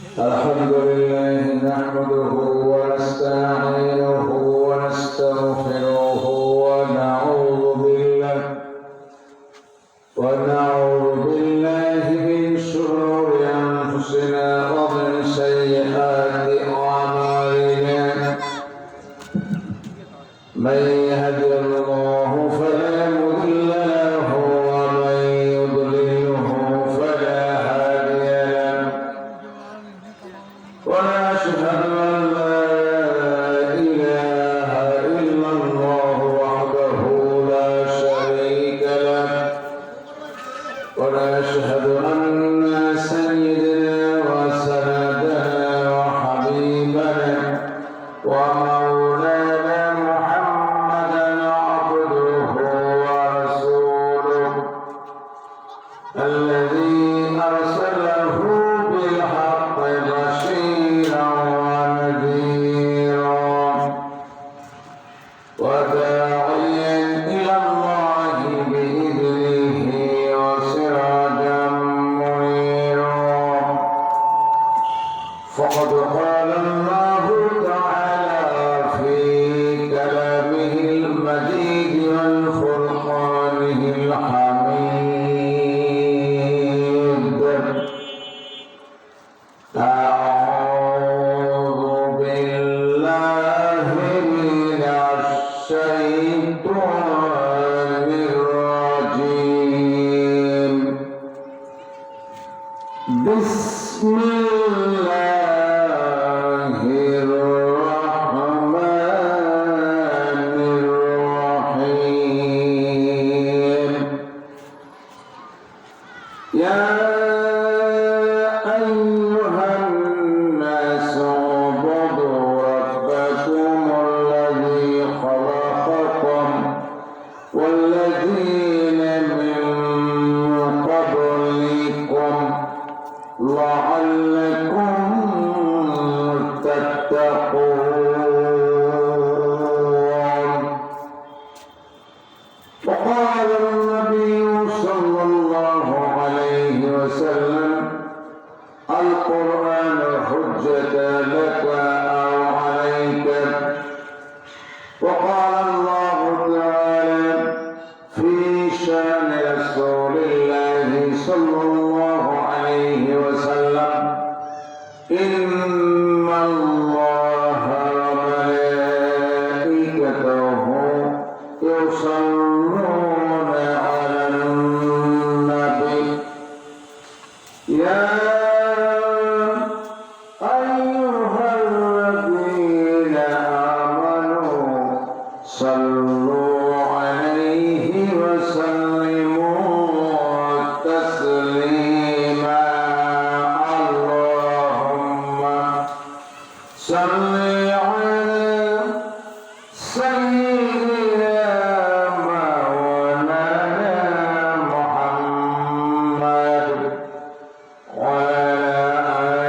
الحمد لله نحمده ونستعينه ونستغفره ونعوذ بالله من شرور أنفسنا ومن سيئات أعمالنا من يهد الله فلا مضل له ومن يضلله فلا هادي له ونشهد أن لا إله إلا الله وحده لا شريك له ونشهد أن سيدنا وسندنا وحبيبنا ومولانا محمدا عبده ورسوله الذي أرسله بالحق بشيرا ونذيرا وداعيا إلى الله بإذنه وسراجا منيرا فقد قال الله تعالى في كلامه المجيد والفرقانه الحميد أعوذ بالله من الشيطان الرجيم بسم الله الرحمن الرحيم يا أيها الناس اعبدوا ربكم الذي خلقكم والذين من قبلكم لعلكم تتقون وقال النبي صلى الله عليه وسلم القرآن حجة لك أو عليك وقال الله تعالى في شأن رسول الله صلى الله عليه وسلم إن الله وملائكته يصلون على النبي يا أيها الذين آمنوا صلوا عليه وسلموا تسليما اللهم صل على سيدنا مولانا محمد وعلى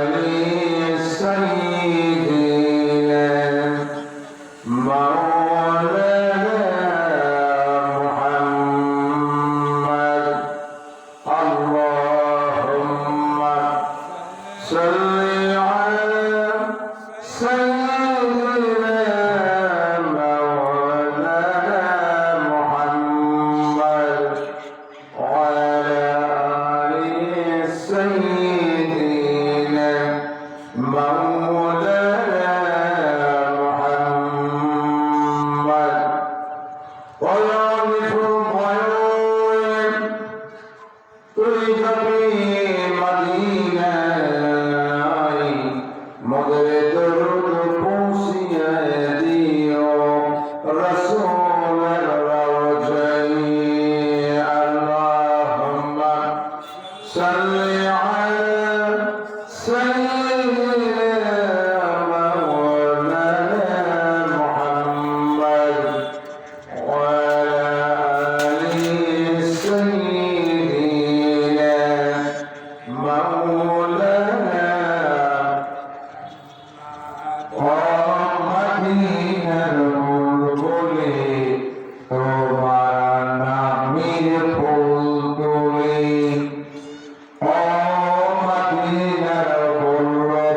آل سيدنا مولانا محمد اللهم صل على سيدنا مولانا محمد وعلى آل سيدنا مولانا محمد ويعرف الضيوف تجري مدينة مدرد الرقوسية ديو رسول الرجاء اللهم صل على سيدنا مولانا محمد وعلى آل سيدنا مولانا ومدينة البلبل ربنا من البلبل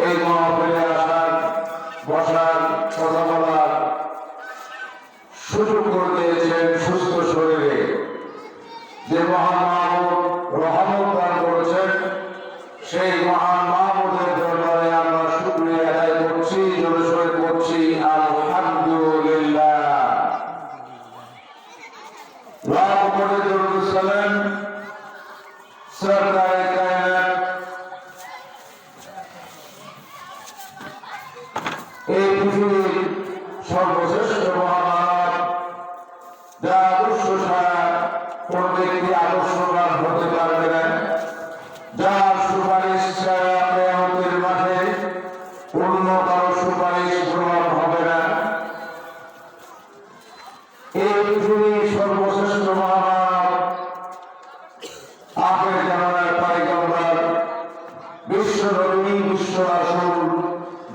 এই মাহফিলে আসার, বসার, কথা বলার সুযোগ করে দিয়েছেন সুস্থ শরীরে। যে মহান মাহমুদ রহমত দান করেছেন, সেই মহান মাহমুদের দরবারে আমরা শুকরিয়া আদায় করছি, জোরে সোরে করছি আলহামদুলিল্লাহ। লাখ কোটি দরুদ সালাম সরকারে কায়নাত এই পৃথিবীর সর্বশ্রেষ্ঠ মহামানব, যা আদর্শ ছাড়া কোন ব্যক্তি আদর্শবান হতে পারবে না, যার সুপারিশ ছাড়া কিয়ামতের মাঠে অন্য কারো সুপারিশ গ্রহণ হবে না। এই পৃথিবীর সর্বশ্রেষ্ঠ মহামানব, আখের জামানার পয়গম্বর, বিশ্ব নবী, বিশ্ব রাসূল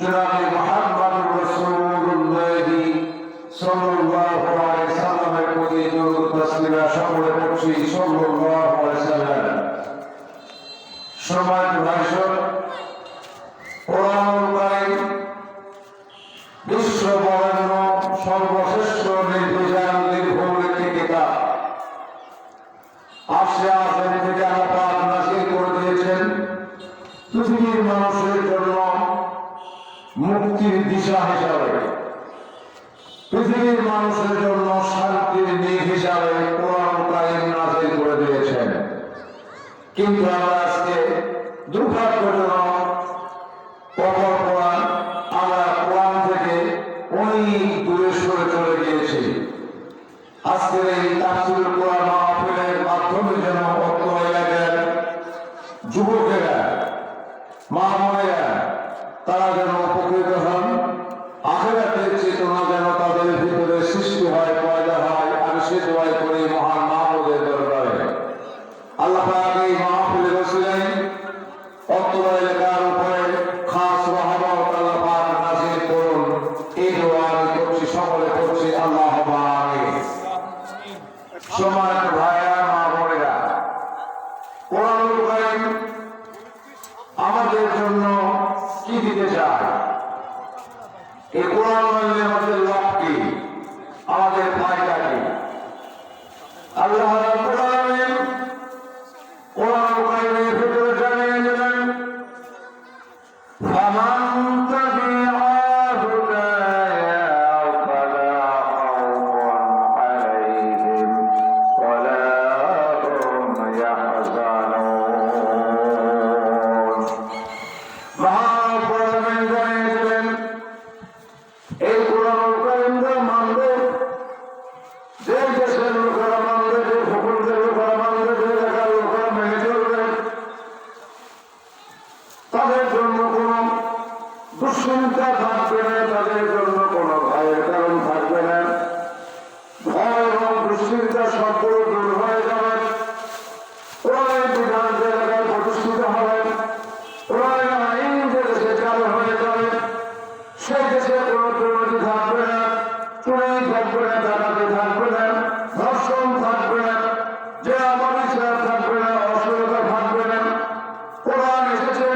জনাবে মুহাম্মদুর রাসূলুল্লাহ সাল্লাল্লাহু আলাইহি সাল্লামের প্রতি দরুদ তাসলিম সকলে পড়ছি সাল্লাল্লাহু আলাইহি সাল্লাম। সম্মানিত ভাইসব, কোরআনুল কারীম বিশ্ব বরেণ্য সর্বশ্রেষ্ঠ নির্বিচার নির্ভুল একটি কিতাব। আসে আসেন থেকে আল্লাহ পাক নাযিল করে দিয়েছেন পৃথিবীর মানুষের জন্য মুক্তির দিশা হিসাবে, পৃথিবীর মানুষের জন্য শান্তির দিক হিসাবে কোরআনুল কারীম নাযিল করে দিয়েছেন। কিন্তু আমরা আজকে দুর্ভাগ্যজনক আমরা কোরআন থেকে অনেক দূরে সরে চলে গিয়েছি। আজকের এই তাফসীরুল কোরআন মাহফিলের মাধ্যমে যেন অত্র এলাকার যুবকেরা, মা বোনেরা তারা যেন উপকৃত হন, আখিরাতের চেতনা যেন তাদের ভিতরে সৃষ্টি হয়, পয়দা হয়। আমি সে দোয়াই করি মহান মাহমুদের দরবারে। আল্লাহ পাক এই মাহফিলের ওসিলায় অত্র এলাকার উপরে খাস রহমত আল্লাহ পাক নাযিল করুন, এই দোয়া আমি করছি, সকলে করছি আল্লাহুম্মা আমিন। সম্মানিত ভাইরা, মা বোনেরা, কোরআনুল কারীম আমাদের জন্য কি দিতে চায়? এই কোরআন মানলে আমাদের লাভ কি, আমাদের ফায়দা কি? আল্লাহ রাব্বুল আলামিন কোরআনুল কারীমের ভিতরে জানিয়ে দিলেন, ফামান তাবিআ হুদায়া ফালা খাউফুন আলাইহিম ওয়ালা হুম ইয়াহজানুন। মহান জানিয়ে দিলেন, এই কোরআনুল কারীম মানবে, যে দেশের লোকেরা মানবে, যে ভূখণ্ডের লোকেরা মানবে, যে এলাকার লোকেরা মেনে চলবে, তাদের জন্য কোন দুশ্চিন্তা থাকবে না, তাদের জন্য কোন ভয়ের কারণ থাকবে না। ভয় এবং দুশ্চিন্তা সবগুলো দূর হয়ে যাবে। কোরআনের বিধান যে এলাকায় প্রতিষ্ঠিত হবে, কোরআনের আইন যে দেশে চালু হয়ে যাবে, সেই দেশে কোন দুর্নীতি থাকবে না, চুরি থাকবে না, ডাকাতি থাকবে না, ধর্ষণ থাকবে না, যে অমানুষতা থাকবে না, অশ্লীলতা থাকবে না। কোরআন এসেছে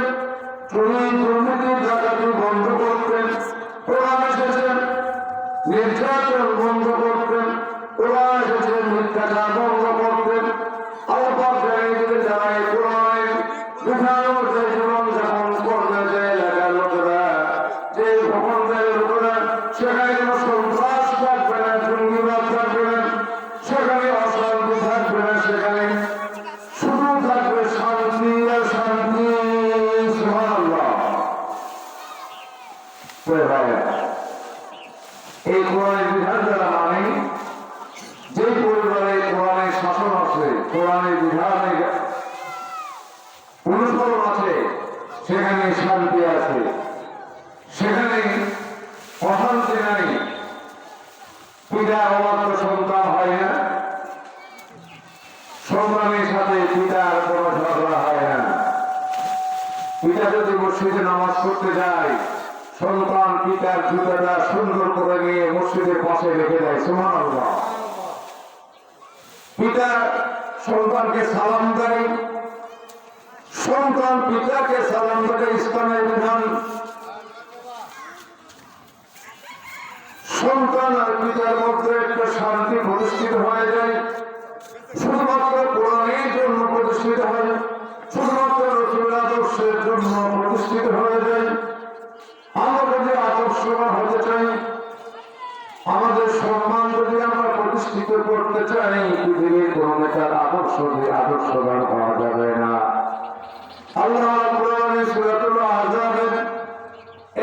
চুরি, দুর্নীতি, ডাকাতি বন্ধ করতেন। কোরআন এসেছে নির্যাতন বন্ধ করতেন। কোরআন এসেছে মিথ্যাচার বন্ধ করতেন। আল্লাহ পাক জানিয়ে দিলেন, যারা এই কোরআনের বিধান অনুযায়ী জীবন যাপন করবে, যে এলাকার লোকেরা, যে ভূখণ্ডের লোকেরা, সেখানে কোনো সন্ত্রাস থাকবে না, জঙ্গিবাদ থাকবে না, সেখানে অশান্তি থাকবে না, সেখানে শুধু থাকবে শান্তি আর শান্তি। সুবহানাল্লাহ। এই কোরআনের বিধান যারা মানে, যে পরিবারে কোরআনের শাসন আছে, কোরআনের বিধানের অনুসরণ আছে, সেখানে শান্তি আছে, সেখানে অশান্তি নাই। পিতার অবাধ্য সন্তান হয় না, সন্তানের সাথে পিতার কোনো ঝগড়া হয় না। পিতা যদি মসজিদে নামাজ পড়তে যায়, সন্তান পিতার জুতাটা সুন্দর করে নিয়ে মসজিদের পাশে রেখে দেয়। সুবহানাল্লাহ। পিতা সন্তানকে সালাম দেয়, সন্তান পিতাকে সালাম দেয়। ইসলামের বিধান শান্তি প্রতিষ্ঠিত হয়ে যায়, শুধুমাত্র কোরআনের জন্য প্রতিষ্ঠিত হয়, শুধুমাত্র রাসূলের আদর্শের জন্য প্রতিষ্ঠিত হয়ে যায়। আমরা যদি আদর্শবান হতে চাই, আমাদের সম্মান যদি আমরা প্রতিষ্ঠিত করতে চাই, পৃথিবীর কোন নেতার আদর্শ দিয়ে আদর্শবান হওয়া যাবে না। আল্লাহ কোরআনে সূরাতুল আহজাবের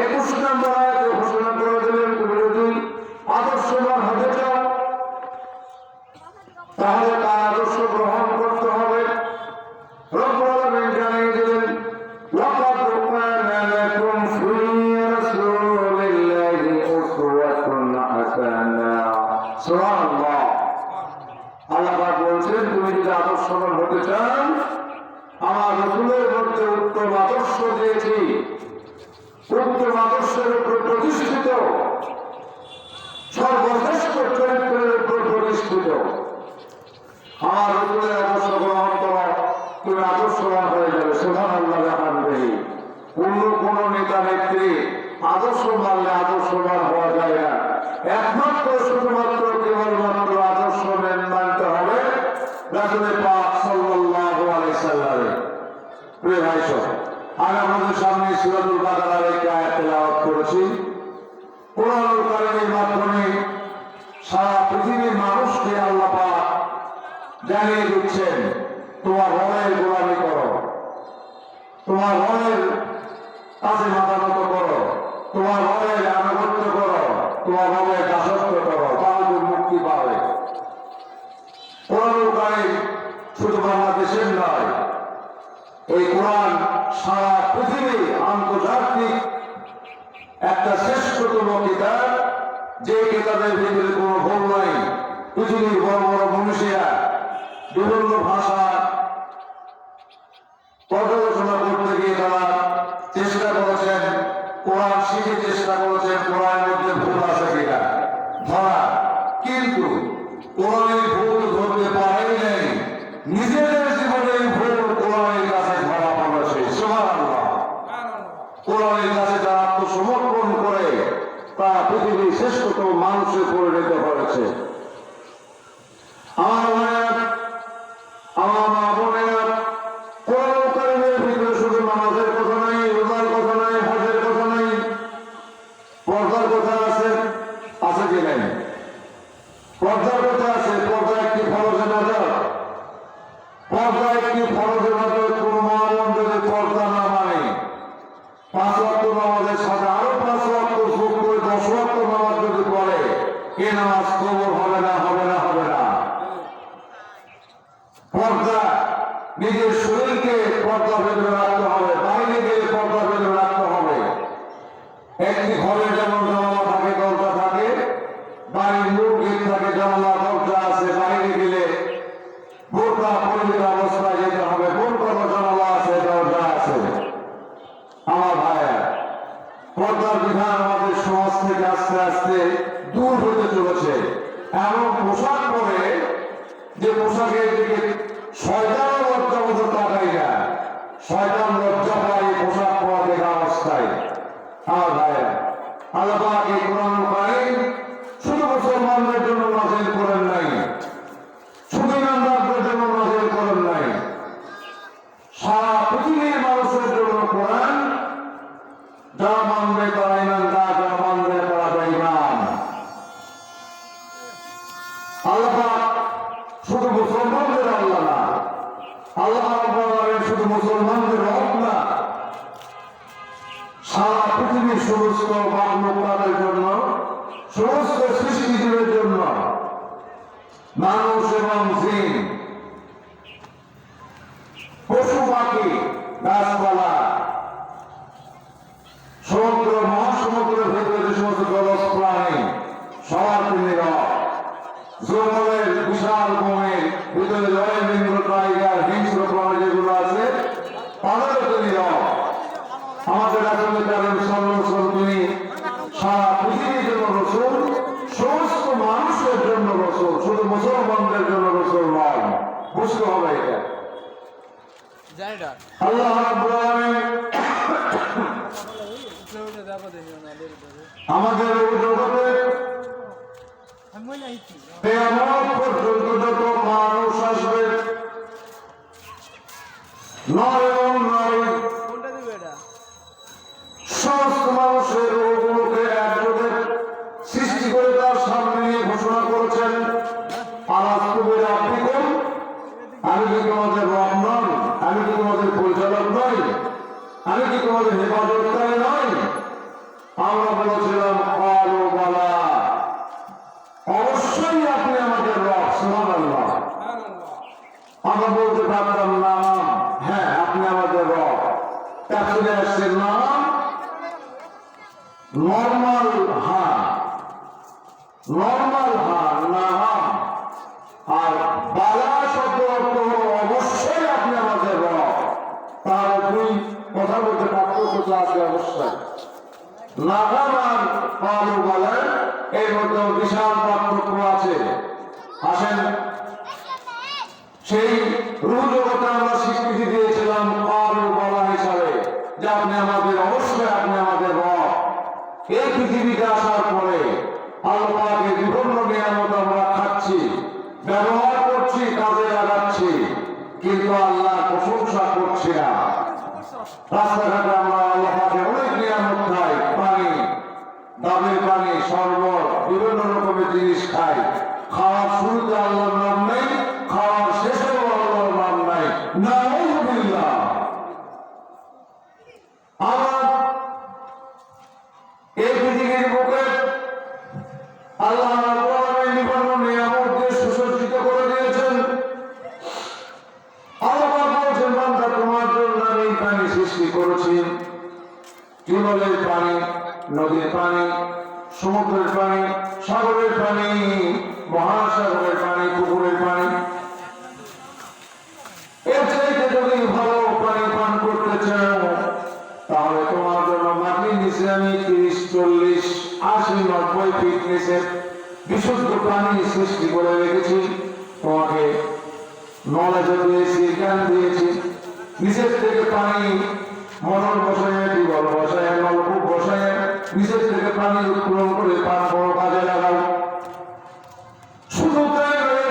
21 নম্বর আয়াতে ঘোষণা করে দিলেন, তুমি যদি আদর্শবান হতে চাও তাহলে তার আদর্শ গ্রহণ করতে হবে। রব্বুল আলামিন জানিয়ে দিলেন, লাকাদ কানা লাকুম ফি রাসূলিল্লাহি উসওয়াতুন হাসানাহ। সুবহানাল্লাহ। আল্লাহ পাক বলছেন, তুমি যদি আদর্শবান হতে চাও, আমার রাসূলের মধ্যে উত্তম আদর্শ দিয়েছি, উত্তম আদর্শের উপর প্রতিষ্ঠিত, সর্বশ্রেষ্ঠ চরিত্রের উপর প্রতিষ্ঠিত আমার রাসূলের আদর্শ গ্রহণ করো, তুমি আদর্শবান হয়ে যাবে। সুবহানাল্লাহ। কোন নেতা নেত্রী আদর্শ মানলে আদর্শবান হওয়া যায় না। একমাত্র শুধুমাত্র কেবলমাত্র আদর্শ মানতে হবে রাসূলের পাক সাল্লাল্লাহু আলাইহি সাল্লামের। প্রিয় ভাই সব, আমি আপনাদের সামনে সূরাতুল বাকারার একটি আয়াত তেলাওয়াত করেছি। কোরআনুল কারীমের মাধ্যমে সারা পৃথিবীর মানুষকে আল্লাহ পাক জানিয়ে দিচ্ছেন, তোমার রবের গোলামি করো, তোমার রবের কাছে মাথা নত করো, তোমার রবের আনুগত্য করো, তোমার রবের দাসত্ব করো, তাহলে মুক্তি পাবে। কোরআনুল কারীম শুধু বাংলাদেশের নয়, এই কোরআন সারা পৃথিবী আন্তর্জাতিক একটা শ্রেষ্ঠতম কিতাব, যে কিতাবের ভিতরে কোনো ভুল নাই। পৃথিবীর বড় বড় মনীষীরা বিভিন্ন ভাষা পর্যালোচনা করতে গিয়ে তারা চেষ্টা করেছেন, কোরআন শিখে চেষ্টা করেছেন কোরআনের মধ্যে ভুল আছে কিনা ধরা, কিন্তু কোরআনের ভুল ধরতে পারেই নাই। নিজেদের জীবনে ভুল কোরআনের কাছে ধরা পড়েছে। সুবহানাল্লাহ। কোরআনের কাছে যারা আত্মসমর্পণ করে তা পৃথিবীর শ্রেষ্ঠতম মানুষে পরিণত হয়েছে। আমার মা বোনেরা, কোরআনুল কারীমের ভিতরে শুধু নামাজের কথা নাই, রোজার কথা নাই, হজের কথা নাই, পর্দার কথা আছে, আছে কি নাই? পর্দার কথা আছে। পর্দা একটি ফরজ ইবাদত, পর্দা একটি ফরজ ইবাদত। কোন মা বোন যদি পর্দা না মানে, 5 ওয়াক্ত নামাজের সাথে আরো 5 ওয়াক্ত যোগ করে 10 ওয়াক্ত নামাজ যদি পড়ে, এ নামাজ কবুল হবে না, হবে না, হবে না। পর্দা নিজের শরীরকে পর্দা ভেতরে রাখতে হবে, বাইরে গেলে পর্দা ভেতরে রাখতে হবে। একটি ঘরে যেমন জানালা থাকে, দরজা থাকে, বাড়ির মূল গেট থাকে, জানালা দরজা আছে, বাইরে গেলে বোরকা পরিহিত অবস্থায় যেতে হবে। বোরকা জানালা আছে, দরজা আছে। আমার ভাইয়া, পর্দার বিধান আমাদের সমাজ থেকে আস্তে আস্তে দূর হতে চলেছে। এমন পোশাক পরে যে পোশাকের দিকে শয়তান লজ্জা মতো তাকাই না, শয়তান লজ্জা পায় এই পোশাক পরা দেখা অবস্থায়। আমার ভাইয়া, আল্লাহ পাক এই কোরআনুল কারীম শুধু মুসলমানদের জন্য নাযিল করেন নাই, শুধু ইমানদারদের জন্য নাযিল করেন নাই, সারা পৃথিবীর মানুষের জন্য কোরআন। যারা মানবে তারা ইমানদার, যারা মানবে তারা বেঈমান। আল্লাহ পাক শুধু মুসলমানদের আল্লাহ না, আল্লাহ রাব্বুল আলামিন শুধু মুসলমানদের রব না, সারা পৃথিবীর সমস্ত মানবতার জন্য, সমস্ত সৃষ্টিজীবের জন্য, মানুষ এবং জিন, পশু পাখি, গাছপালা, সমুদ্র মহাসমুদ্রের ভেতরে যে সমস্ত জলজ প্রাণী, সবার তিনি রব। জঙ্গলের বিশাল বনের ভিতরে রয়েল বেঙ্গল টাইগার, হিংস্র প্রাণী যেগুলো আছে, তাদেরও তিনি রব। আমাদের রাসূল কারীম সাল্লাল্লাহু আলাইহি ওয়াসাল্লাম তিনি সারা পৃথিবীর জন্য রাসূল, সমস্ত মানুষের জন্য রাসূল, শুধু মুসলমানদের জন্য রাসূল নয়। বুঝতে হবে এটা। আল্লাহ রাব্বুল আলামিন আমাদের জগতে কিয়ামত পর্যন্ত যত মানুষ আসবে নর এবং নারী সমস্ত মানুষের ওগুলোকে একজোটে সৃষ্টি করে তার সামনে নিয়ে ঘোষণা করেছেন, আলাস্তুবের আব্দিকুম, আমি কি তোমাদের রব নই? আমি কি তোমাদের পরিচালক নই? আমি কি তোমাদের হেফাজতকারী নই? আমরা বলেছিলাম ক্বালু বালা, অবশ্যই আপনি আমাদের রব। সুবহানাল্লাহ। আমরা বলতে পারতাম না, হ্যাঁ আপনি আমাদের রব। তাফসীরে আসছে নাম নরমাল হ্যাঁ, নরমাল হ্যাঁ, নাম। আর বালা শব্দ অর্থ হলো অবশ্যই আপনি আমাদের রব। তার দুই কথা বলতে পার্থক্য তো আছে অবশ্যই। নাগাম আর ক্বালু বালা এর মধ্যে বিশাল পার্থক্য আছে। আসেন, সেই রূহ জগতে আমরা স্বীকৃতি দিয়েছিলাম ক্বালু বালা হিসাবে যে আপনি আমাদের, অবশ্যই আপনি আমাদের রব। এই পৃথিবীতে আসার পরে আল্লাহ পাকের বিভিন্ন নিয়ামত আমরা খাচ্ছি, ব্যবহার করছি, কাজে লাগাচ্ছি, কিন্তু আল্লাহর প্রশংসা করছি না। রাস্তাঘাটে আমরা আল্লাহ পাকের অনেক নিয়ামত খাই, পানি, দামের পানি, শরবত, বিভিন্ন রকমের জিনিস খাই। খাওয়ার শুরুতে আল্লাহর নাম নেই, খাওয়ার শেষেও আল্লাহর নাম নাই। নাউযুবিল্লাহ। আমার এই পৃথিবীর বুকে আল্লাহ রাব্বুল আলামিন বিভিন্ন নিয়ামত দিয়ে সুসজ্জিত করে দিয়েছেন। আল্লাহ বলছেন, বান্দা তোমার জন্য আমি পানি সৃষ্টি করেছি, টিউবওয়েলের পানি, নদীর পানি, সমুদ্রের পানি, সাগরের পানি, মহাসাগরের পানি, পুকুরের পানি। এর চাইতে যদি ভালো পানি পান করতে চাও তাহলে তোমার জন্য মাটির নিচে আমি 30, 40, 80, 90 ফিট নিচে বিশুদ্ধ পানি সৃষ্টি করে রেখেছি। তোমাকে নলেজও দিয়েছি, জ্ঞান দিয়েছি। নিচের থেকে পানি মোটর বসায়, টিউবওয়েল বসায়, নলকূপ বসায় নিচের থেকে পানি উত্তোলন করে পান করো, কাজে লাগাও। শুধু তাই নয়,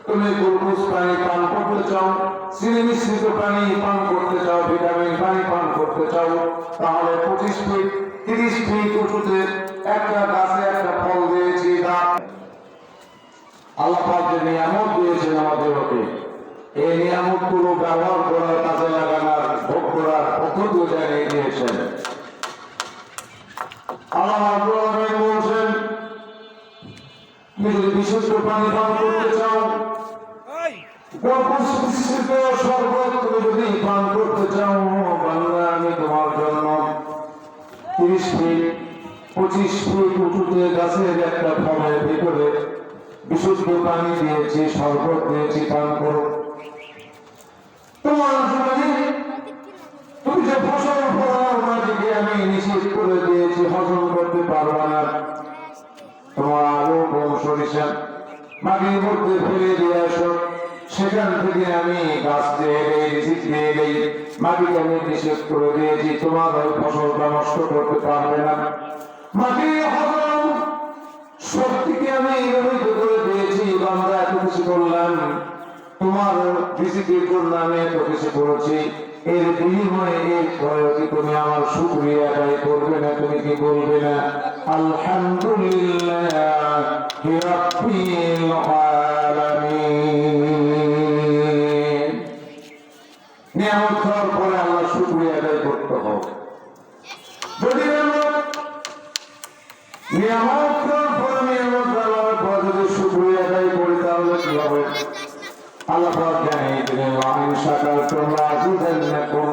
তুমি গ্লুকোজ পানি পান করতে চাও, চিনি মিশ্রিত পানি পান করতে চাও, ভিটামিন পানি পান করতে চাও, তাহলে 25 ফিট 30 ফিট উঁচুতে একটা গাছে একটা ফল দিয়েছি। আল্লাহ পাক যে নিয়ামত দিয়েছেন আমাদেরকে, এই নিয়ামত গুলো ব্যবহার করার, কাজে লাগানোর, ভোগ করার পদ্ধতিও জানিয়ে দিয়েছেন। আল্লাহ রাব্বুল আলামিন বলছেন, তুমি যদি বিশুদ্ধ পানি পান করতে চাও, গ্লুকোজ মিশ্রিত শরবত তুমি যদি পান করতে চাও, বান্দা আমি তোমার জন্য 30 ফিট 25 ফিট উঁচুতে গাছের একটা ফলের ভিতরে বিশুদ্ধ পানি দিয়েছি, শরবত দিয়েছি, পান করো। তোমার জীবনে তুমি যে ফসল ফলাও, মাটিকে আমি নিষেধ করে দিয়েছি, হজম করতে পারবে না। তোমার আলু, গম, সরিষা মাটির মধ্যে ফেলে দিয়ে আসো, সেখান থেকে আমি গাছ দিয়ে দেই, রিজিক দিয়ে দেই, মাটিকে আমি নিষেধ করে দিয়েছি, তোমার ওই ফসলটা নষ্ট করতে পারবে না। মাটির হজম শক্তিকে আমি নিয়মিত করে দিয়েছি। বান্দা এত কিছু করলাম, তোমার রিজিকের জন্য আমি এত কিছু করেছি, এর বিনিময়ে এর পরেও কি তুমি আমার শুকরিয়া আদায় করবে না? তুমি কি বলবে না আলহামদুলিল্লাহি রাব্বিল আলামিন? নিয়ামত হওয়ার পরে আল্লাহ শুকরিয়া আদায় করতে হবে। যদি নিয়ামত হওয়ার পরে, নিয়ামত দেওয়ার পর যদি শুকরিয়া আদায় করি তাহলে কি হবে? আল্লাহ পাক জানিয়ে দিলেন, ওয়াইন শাকারতুম লাযিদান্নাকুম।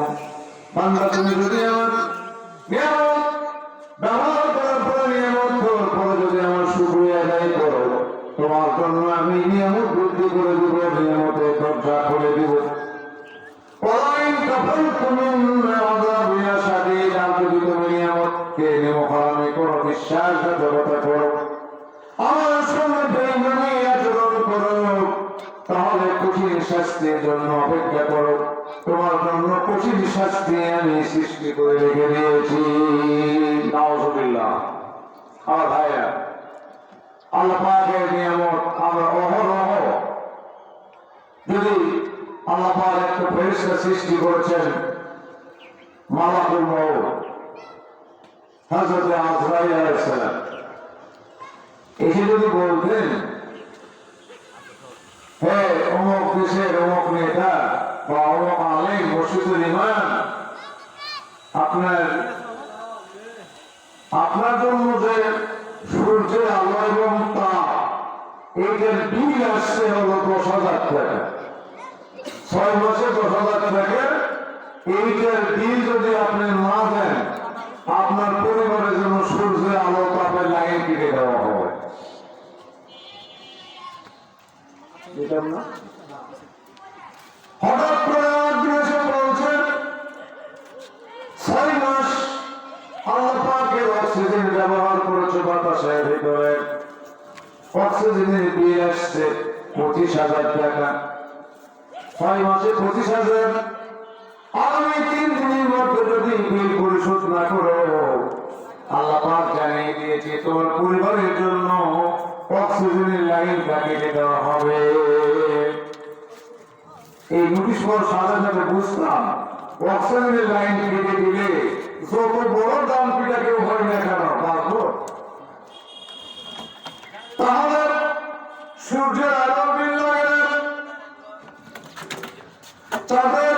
বান্দা তুমি যদি আমার নিয়ামত ব্যবহার করার পরে, নিয়ামত হওয়ার পরে যদি আমার শুকরিয়া আদায় করো, তোমার জন্য আমি নিয়ামত বৃদ্ধি করে দিব, নিয়ামতের দরজা খুলে দিব। ওয়াইন কাফারতুম আযাবি শাদীদ। আর যদি তুমি নিয়ামতকে নিমখারামি করো, বিশ্বাসঘাতকতা করো, আমার সঙ্গে বেঈমানি আচরণ করো, তাহলে কঠিন শাস্তির জন্য অপেক্ষা করো। তোমার জন্য কঠিন শাস্তি আমি সৃষ্টি করে রেখে দিয়েছি। নাউযুবিল্লাহ। আমার ভাইয়া, আল্লাহ পাকের নিয়ামত আমরা অহরহ যদি আল্লাহ পাক একটা ফেরেশতা সৃষ্টি করেছেন মালাকুল মউত হযরত আজরাইল আলাইহিস সালাম, এসে যদি বলতেন হ্যাঁ অমুক দেশের অমুক নেতা বা অমুক আলেম মসজিদুল ইমাম আপনার জন্য যে সূর্যের আলো এবং তাপ এইটার বিল আসছে হলো 10,000 টাকা, 6 মাসে 10,000 টাকা, এইটার বিল যদি আপনি না দেন আপনার পরিবারের জন্য সূর্যের আলো তাপের লাইন কেটে দেওয়া হবে। হঠাৎ করে বলছেন 6 মাস আল্লাহ পাকের অক্সিজেন ব্যবহার করেছে বাতাসের ভিতরে, অক্সিজেনের বিল আসছে 25,000 টাকা, 6 মাসে 25,000। আগামী 3 দিনের মধ্যে যদি বিল পরিশোধ না করো আল্লাহ পাক জানিয়ে দিয়েছে তোমার পরিবারের জন্য অক্সিজেনের লাইন কেটে দেওয়া হবে। এই নোটিশ পড়ার সাথে সাথে বুঝতাম অক্সিজেনের লাইন কেটে দিলে যত বড় দাম পিটা কেউ হয় না কেন পারবো, তাহলে সূর্যের আলোর বিল লাগে না, তাদের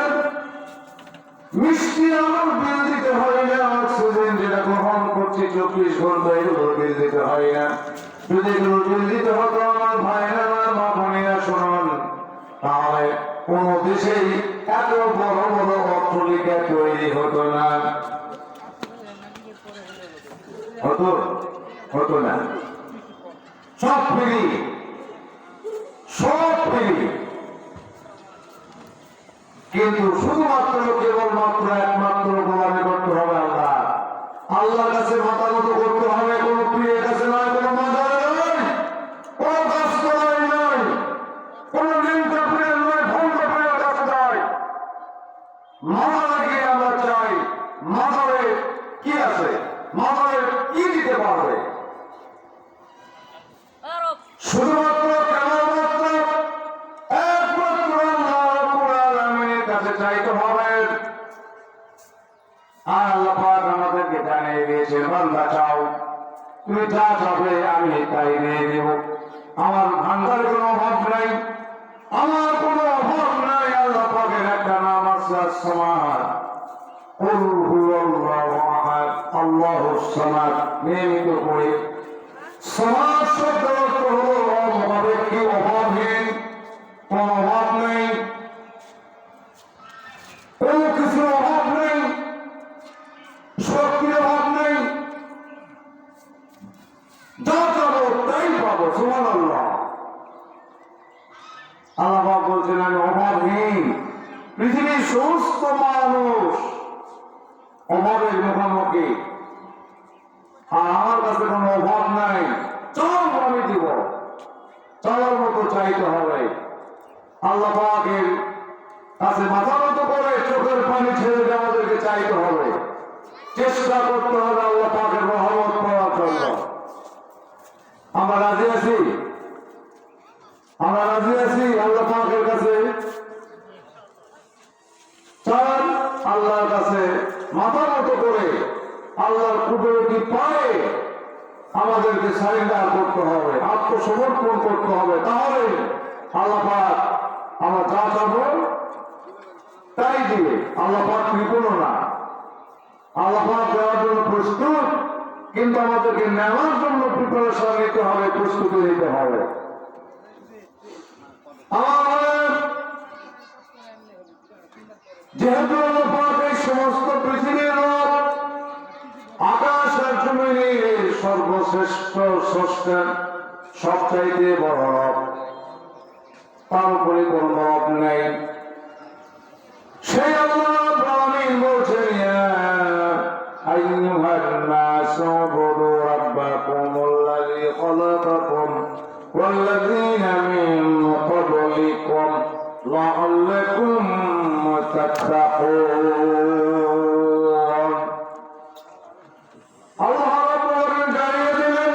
মিষ্টি আলোর বিল দিতে হয় না, অক্সিজেন যেটা গ্রহণ করছে 24 ঘন্টা এগুলোর বিল দিতে হয় না। যদি এগুলোর বিল দিতে হতো আমার ভাইরা আমার মা বোনেরা শুনুন, তাহলে কোন দেশেই এত বড় বড় অট্টালিকা তৈরি হতো না, হতো না, সব ফ্রি, সব ফ্রি। কিন্তু শুধুমাত্র কেবলমাত্র একমাত্র গোলামি করতে হবে আল্লাহ, আল্লাহর কাছে মাথা নত করতে হবে, কোন পীরের কাছে নয়, কোন মাজারে নয়, কোন গাছতলায় নয়, কোন লিঙ্কা পীরের নয়, ভঙ্গ পীরের কাছে নয়। মাজারে গিয়ে আমরা চাই মাজারে কি আছে, মাজারে কি দিতে পারবে, শুধুমাত্র কেবলমাত্র একমাত্র আল্লাহ রাব্বুল আলামিনের কাছে চাইতে হবে। আর আল্লাহ পাক আমাদেরকে জানিয়ে দিয়েছে বান্দা চাও তুমি যা চাবে আমি তাই দিয়ে দেব, আমার ভান্ডারে কোনো অভাব নাই, আমার কোনো অভাব নাই। আল্লাহ পাকের একটা নাম আছে as-সামাদ, কুল হুয়াল্লাহু আহাদ আল্লাহুস সামাদ, নিয়মিত করে সমাজ শব্দ অর্থ হলো অভাবে কি অভাবহীন, কোন অভাব নেই, কোন কিছু অভাব নেই, শক্তির অভাব নেই, যা চাবো তাই পাবো। সুবহানাল্লাহ। আল্লাহ বলছেন আমি অভাবহীন। পৃথিবীর সমস্ত মানুষ অভাবের মুখোমুখি, আর আমার কাছে কোনো অভাব নাই, চাও আমি দিব, চাওয়ার মতো চাইতে হবে। আল্লাহ পাকের কাছে মাথা নত করে চোখের পানি ছেড়ে আমাদেরকে চাইতে হবে, চেষ্টা করতে হবে আল্লাহ পাকের রহমত পাওয়ার জন্য। আমরা রাজি আছি, আমরা রাজি আছি আল্লাহ পাকের কাছে চান, আল্লাহর কাছে মাথা নত করে আল্লাহর কুদরতি পায়ে আমাদেরকে সারেন্ডার করতে হবে, আত্মসমর্পণ করতে হবে। তাহলে আল্লাহ পাক আমরা যা চাবো তাই দিয়ে, আল্লাহ পাক কৃপণ না, আল্লাহ পাক দেওয়ার জন্য প্রস্তুত, কিন্তু আমাদেরকে নেওয়ার জন্য প্রিপারেশন নিতে হবে, প্রস্তুতি নিতে হবে। যেহেতু আল্লাহ পাক এই সমস্ত পৃথিবীর রব, আকাশ আর জমিনের সর্বশ্রেষ্ঠ স্রষ্টা, সবচাইতে বড় রব, তার উপরে কোন রব নেই। সেই আল্লাহ রাব্বুল আলামিন বলছেন ইয়া আইয়ুহান নাস উবুদু রাব্বাকুমুল্লাযী খালাকাকুম ওয়াল্লাযীনা মিন ক্বাবলিকুম লাআল্লাকুম তাত্তাকুন। আল্লাহ রাব্বুল আলামিন জানিয়ে দিলেন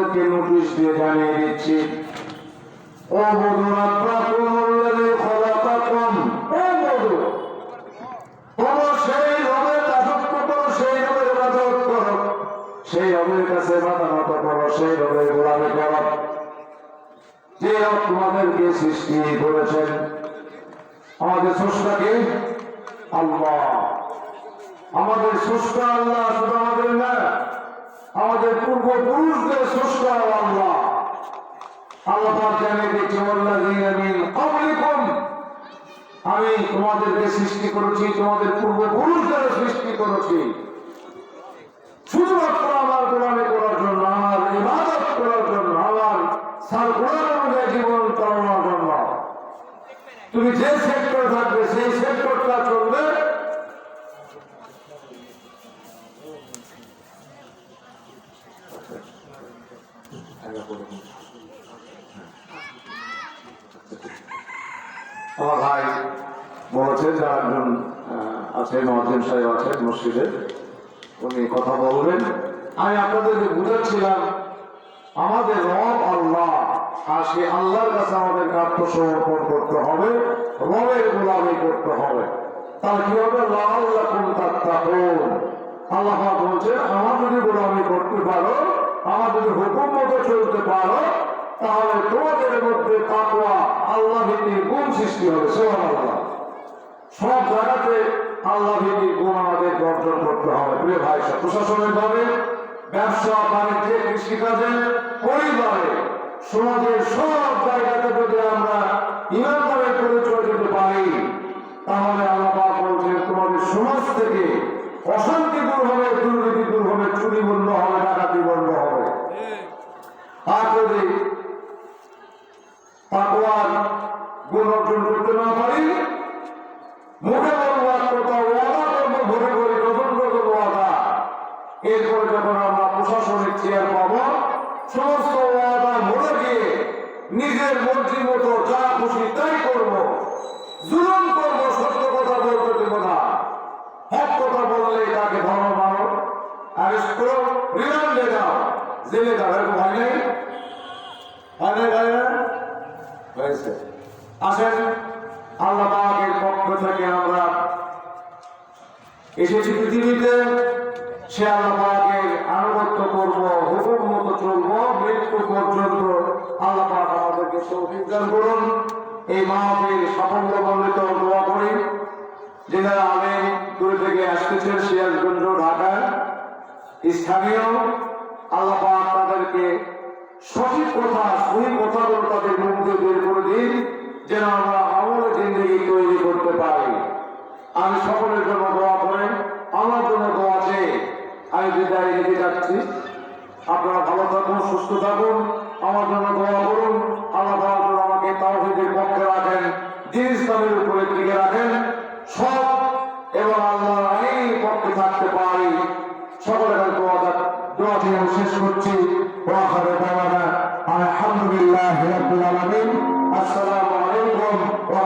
তোমাদেরকে নোটিশ দিয়ে জানিয়ে দিচ্ছি ও বধূ রাব্বাকুমুল্লাযী খলাকাকুম ও বধূ তোমরা সেই রবের দাসত্ব করো সেই রবের ইবাদত করো সেই রবের কাছে মাথা নত করো সেই রবের গোলামি করো যে রব তোমাদেরকে সৃষ্টি করেছেন আমাদের স্রষ্টাকে আল্লাহ আমাদের স্রষ্টা আল্লাহ শুধু আমাদের না আমাদের পূর্বপুরুষদের স্রষ্টা আল্লাহ আল্লাহ পাক জানিয়ে দিয়েছেন ওয়াল্লাযীনা মিন ক্বাবলিকুম আমি তোমাদেরকে সৃষ্টি করেছি তোমাদের পূর্বপুরুষদের সৃষ্টি করেছি শুধুমাত্র আমার গোলামি করার জন্য আমার ইবাদত করার জন্য আমার সারকুলার অনুযায়ী জীবন চালানোর জন্য তুমি যে সেক্টর থাকবে সেই সেক্টরটা চলবে আমার ভাই বলেছেন যারা একজন আছেন মুয়াজ্জিন সাহেব আছেন মসজিদে উনি কথা বলবেন আমি আপনাদেরকে বুঝাচ্ছিলাম আমাদের রব আল্লাহ আর সেই আল্লাহর কাছে আমাদেরকে আত্মসমর্পণ করতে হবে রবের গোলামি করতে হবে তাহলে কি হবে লাআল্লাকুম তাত্তাকুন আল্লাহ পাক বলছেন আমার যদি গোলামি করতে পারো আমার যদি হুকুম মতো চলতে পারো তাহলে তোমাদের মধ্যে তাকওয়া আল্লাহ ভীতির গুণ সৃষ্টি হবে সুবহানাল্লাহ সব জায়গাতে আল্লাহ ভীতির গুণ আমাদের অর্জন করতে হবে প্রিয় ভাই প্রশাসনের ভাবে ব্যবসা বাণিজ্যে কৃষিকাজে পরিবারে সমাজের সব জায়গাতে যদি আমরা ইমানদারের পরিচয় দিতে পারি তাহলে আল্লাহ পাক বলছেন তোমাদের সমাজ থেকে অশান্তি দূর হবে দুর্নীতি দূর হবে চুরি বন্ধ হবে ডাকাতি বন্ধ হবে আর যদি তাকওয়ার গুণ অর্জন করতে না পারি মুখে বলবো এক কথা ওয়াদা করবো ঘুরে ঘুরে ডজন ডজন ওয়াদা এরপরে যখন আমরা প্রশাসনিক চেয়ার পাবো সমস্ত ওয়াদা ভুলে গিয়ে নিজের মর্জি মতো যা খুশি তাই করবো জুলুম করবো সত্য কথা বলতে দেব না এক কথা বললে তাকে ধর্ম মানো অ্যারেস্ট করো রিমান্ডে দাও জেলে দাও এরকম হয় নাই হয়েছে আসেন আল্লাহ পাকের পক্ষ থেকে আমরা এসেছি পৃথিবীতে সে আল্লাহ পাকের আনুগত্য করব হুকুম মতো চলবো মৃত্যু পর্যন্ত আল্লাহ পাক আমাদেরকে তৌফিক দান করুন এই মাহফিল সাফল্য মণ্ডিত দোয়া করি যারা আলেম দূর থেকে আসতেছেন সিরাজগঞ্জ ঢাকা স্থানীয় আল্লাহ পাক তাদেরকে সঠিক কথা সহি কথাগুলো তাদের মুখ দিয়ে বের করে দিন যেন আমরা আমলে জিন্দগি তৈরি করতে পারি আমি সকলের জন্য দোয়া করেন আমার জন্য দোয়া চেয়ে আমি বিদায় নিতে যাচ্ছি আপনারা ভালো থাকুন সুস্থ থাকুন আমার জন্য দোয়া করুন আল্লাহ তাআলা আমাকে তাওহীদের পক্ষে রাখেন দ্বীন ইসলামের উপরে টিকে রাখেন সব এবং আল্লাহর আইনের পক্ষে থাকতে পারি সকলের দোয়া দিয়ে শেষ করছি ওয়া আখিরু দাওয়ানা আলহামদুলিল্লাহি রাব্বিল আলামিন আসসালামু আলাইকুম ওয়া